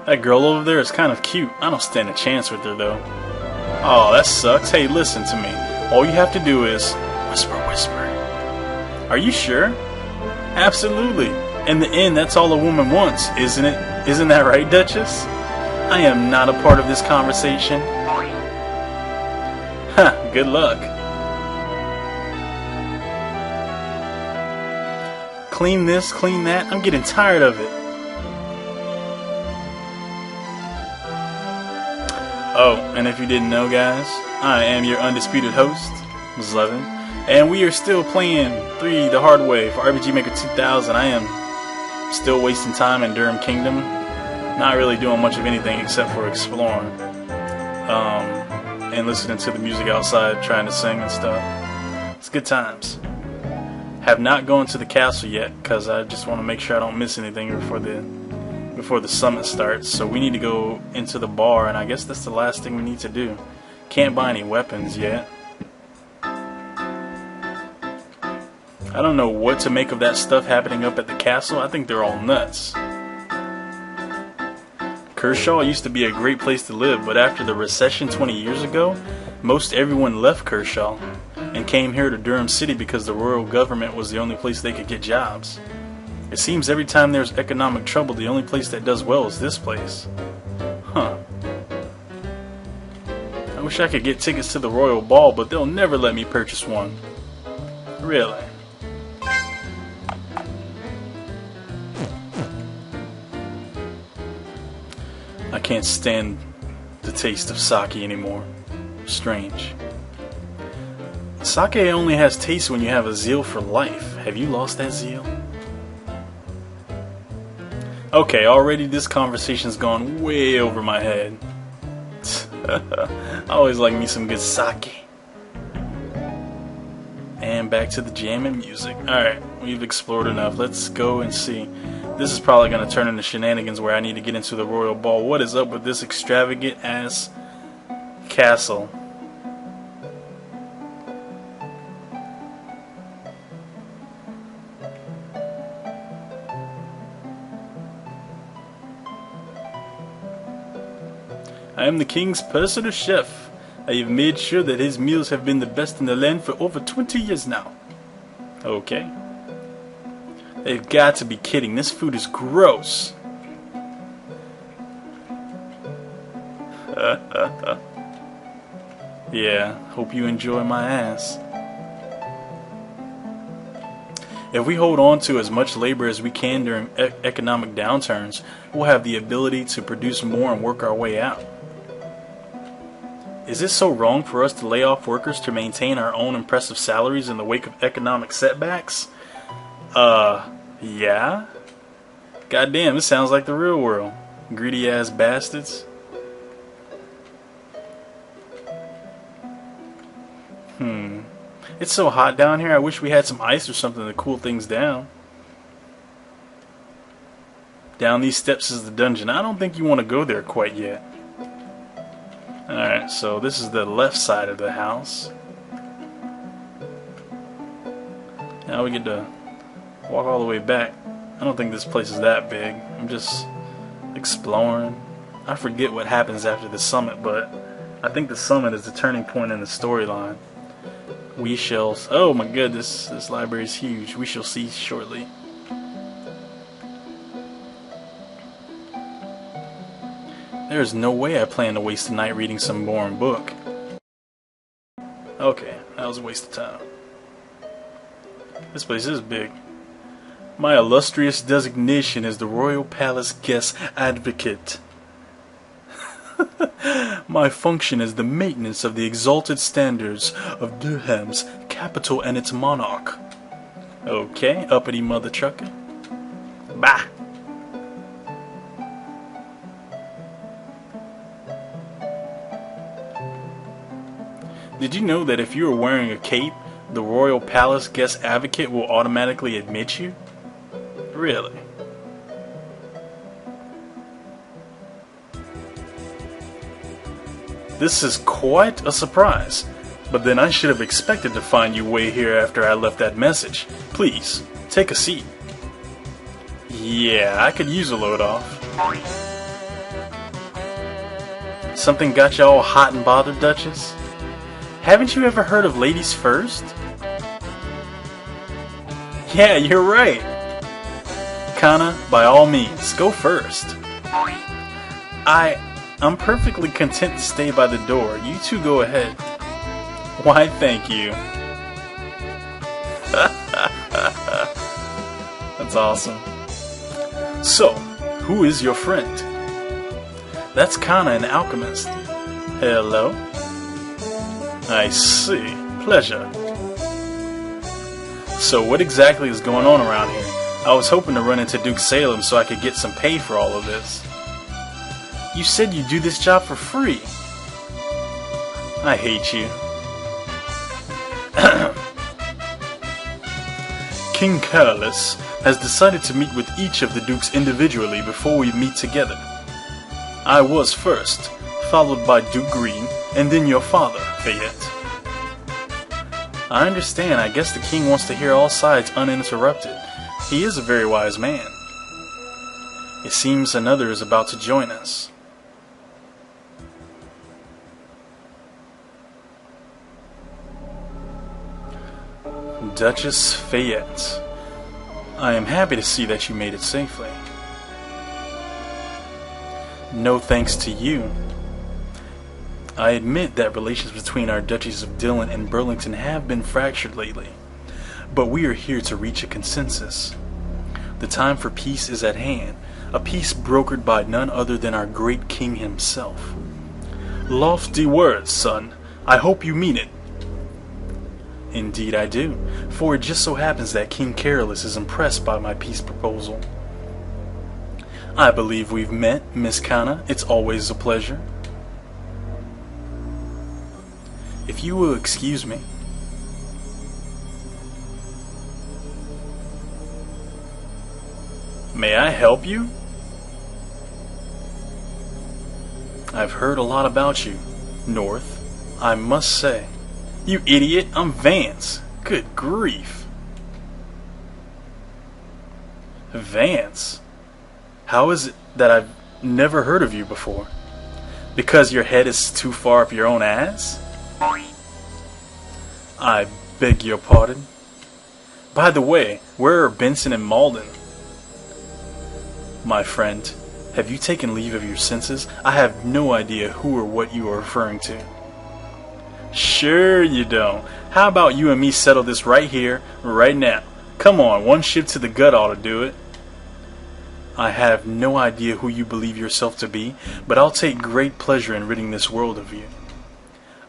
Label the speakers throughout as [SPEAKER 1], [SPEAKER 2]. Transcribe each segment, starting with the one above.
[SPEAKER 1] That girl over there is kind of cute. I don't stand a chance with her, though. Oh, that sucks. Hey, listen to me. All you have to do is whisper, whisper. Are you sure? Absolutely. In the end, that's all a woman wants, isn't it? Isn't that right, Duchess? I am not a part of this conversation. Huh, good luck. Clean this, clean that. I'm getting tired of it. Oh, and if you didn't know, guys, I am your undisputed host, Levin, and we are still playing 3 the hard way for RPG Maker 2000. I am still wasting time in Durham Kingdom, not really doing much of anything except for exploring, and listening to the music outside, trying to sing and stuff. It's good times. Have not gone to the castle yet because I just want to make sure I don't miss anything before the summit starts. So we need to go into the bar, and I guess that's the last thing we need to do. Can't buy any weapons yet. I don't know what to make of that stuff happening up at the castle. I think they're all nuts. Kershaw used to be a great place to live, but after the recession 20 years ago, most everyone left Kershaw and came here to Durham City because the royal government was the only place they could get jobs. It seems every time there's economic trouble, the only place that does well is this place. Huh. I wish I could get tickets to the royal ball, but they'll never let me purchase one. Really? I can't stand the taste of sake anymore. Strange. Sake only has taste when you have a zeal for life. Have you lost that zeal? Okay, already this conversation's gone way over my head. I always like me some good sake. And back to the jam and music. Alright, we've explored enough. Let's go and see. This is probably going to turn into shenanigans where I need to get into the royal ball. What is up with this extravagant ass castle? I am the king's personal chef. I have made sure that his meals have been the best in the land for over 20 years now. Okay. They've got to be kidding. This food is gross. Yeah, hope you enjoy my ass. If we hold on to as much labor as we can during economic downturns, we'll have the ability to produce more and work our way out. Is it so wrong for us to lay off workers to maintain our own impressive salaries in the wake of economic setbacks? Yeah? Goddamn, this sounds like the real world. Greedy ass bastards. It's so hot down here, I wish we had some ice or something to cool things down. Down these steps is the dungeon. I don't think you want to go there quite yet. Alright, so this is the left side of the house. Now we get to walk all the way back. I don't think this place is that big. I'm just exploring. I forget what happens after the summit, but I think the summit is the turning point in the storyline. We shall... Oh my goodness, this library is huge. We shall see shortly. There's no way I plan to waste the night reading some boring book. Okay, that was a waste of time. This place is big. My illustrious designation is the Royal Palace Guest Advocate. My function is the maintenance of the exalted standards of Durham's capital and its monarch. Okay, uppity mother trucker. Bah! Did you know that if you are wearing a cape, the Royal Palace Guest Advocate will automatically admit you? Really? This is quite a surprise, but then I should have expected to find you way here after I left that message. Please, take a seat. Yeah, I could use a load off. Something got you all hot and bothered, Duchess? Haven't you ever heard of ladies first? Yeah, you're right. Kana, by all means, go first. I'm perfectly content to stay by the door. You two go ahead. Why, thank you. That's awesome. So, who is your friend? That's Kana, an alchemist. Hello? I see. Pleasure. So what exactly is going on around here? I was hoping to run into Duke Salem so I could get some pay for all of this. You said you do this job for free. I hate you. King Careless has decided to meet with each of the dukes individually before we meet together. I was first, followed by Duke Green, and then your father, Fayette. I understand. I guess the king wants to hear all sides uninterrupted. He is a very wise man. It seems another is about to join us. Duchess Fayette, I am happy to see that you made it safely. No thanks to you. I admit that relations between our Duchies of Dillon and Burlington have been fractured lately, but we are here to reach a consensus. The time for peace is at hand, a peace brokered by none other than our great king himself. Lofty words, son. I hope you mean it. Indeed I do, for it just so happens that King Careless is impressed by my peace proposal. I believe we've met, Miss Kana. It's always a pleasure. If you will excuse me. May I help you? I've heard a lot about you, North, I must say. You idiot, I'm Vance. Good grief. Vance? How is it that I've never heard of you before? Because your head is too far up your own ass? I beg your pardon. By the way, where are Benson and Malden? My friend, have you taken leave of your senses? I have no idea who or what you are referring to. Sure you don't. How about you and me settle this right here, right now? Come on, one shift to the gut ought to do it. I have no idea who you believe yourself to be, but I'll take great pleasure in ridding this world of you.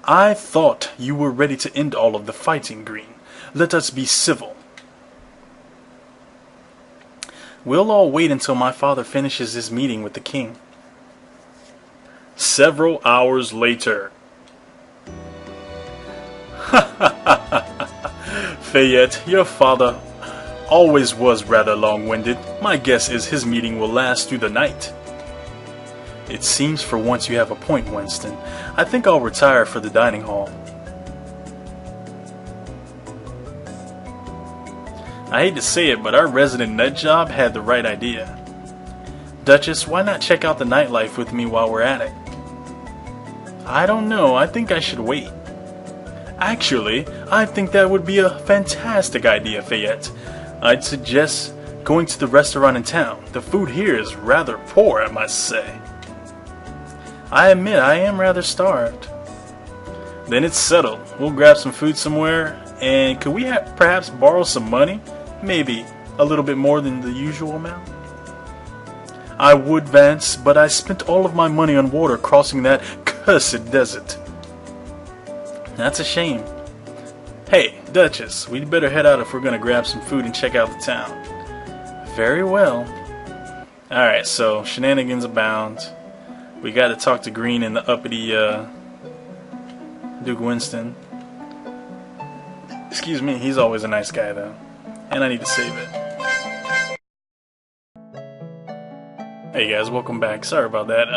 [SPEAKER 1] I thought you were ready to end all of the fighting, Green. Let us be civil. We'll all wait until my father finishes his meeting with the king. Several hours later. Fayette, your father always was rather long-winded. My guess is his meeting will last through the night. It seems for once you have a point, Winston. I think I'll retire for the dining hall. I hate to say it, but our resident nut job had the right idea. Duchess, why not check out the nightlife with me while we're at it? I don't know. I think I should wait. Actually, I think that would be a fantastic idea, Fayette. I'd suggest going to the restaurant in town. The food here is rather poor, I must say. I admit I am rather starved. Then it's settled. We'll grab some food somewhere, and could we perhaps borrow some money? Maybe a little bit more than the usual amount? I would, Vance, but I spent all of my money on water crossing that cursed desert. That's a shame. Hey, Duchess, we'd better head out if we're gonna grab some food and check out the town. Very well. Alright, so shenanigans abound. We gotta talk to Green and the uppity Duke Winston. Excuse me, he's always a nice guy though. And I need to save it. Hey guys, welcome back. Sorry about that.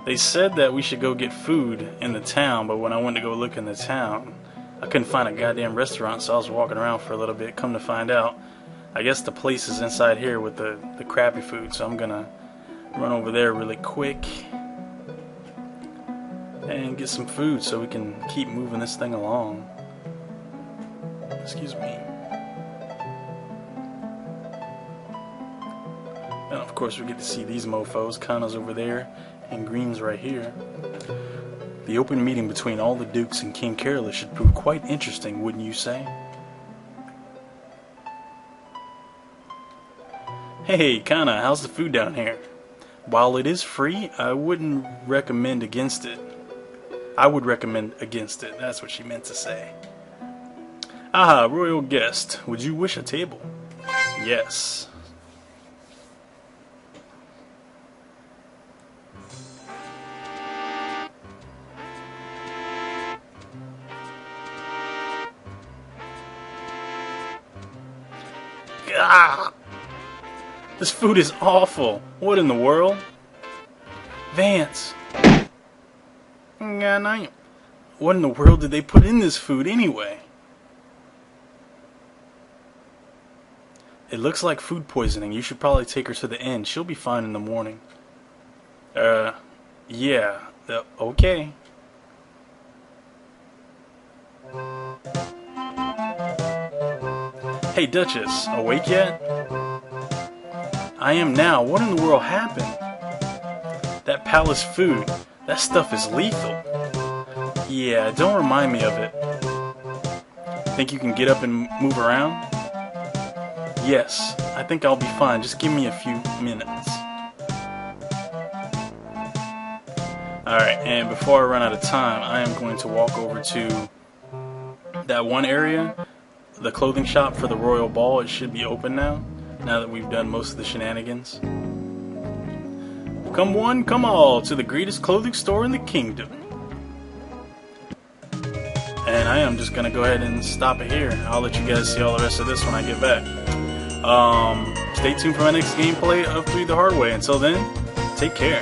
[SPEAKER 1] They said that we should go get food in the town, but when I went to go look in the town, I couldn't find a goddamn restaurant, so I was walking around for a little bit. Come to find out, I guess the place is inside here with the crappy food, so I'm gonna run over there really quick. and get some food so we can keep moving this thing along. Excuse me. And of course we get to see these mofos, Kana's over there and Green's right here. The open meeting between all the dukes and King Carolus should prove quite interesting, wouldn't you say? Hey Kana, how's the food down here? While it is free, I wouldn't recommend against it. I would recommend against it, that's what she meant to say. Ah, royal guest, would you wish a table? Yes. Ah! This food is awful. What in the world? Vance. What in the world did they put in this food anyway? It looks like food poisoning. You should probably take her to the inn. She'll be fine in the morning. Yeah. Okay. Hey, Duchess. Awake yet? I am now. What in the world happened? That palace food. That stuff is lethal. Yeah, don't remind me of it. Think you can get up and move around? Yes, I think I'll be fine. Just give me a few minutes. Alright, and before I run out of time, I am going to walk over to that one area, the clothing shop for the Royal Ball. It should be open now that we've done most of the shenanigans. Come one, come all, to the greatest clothing store in the kingdom. And I am just going to go ahead and stop it here. I'll let you guys see all the rest of this when I get back. Stay tuned for my next gameplay of 3 the Hard Way. Until then, take care.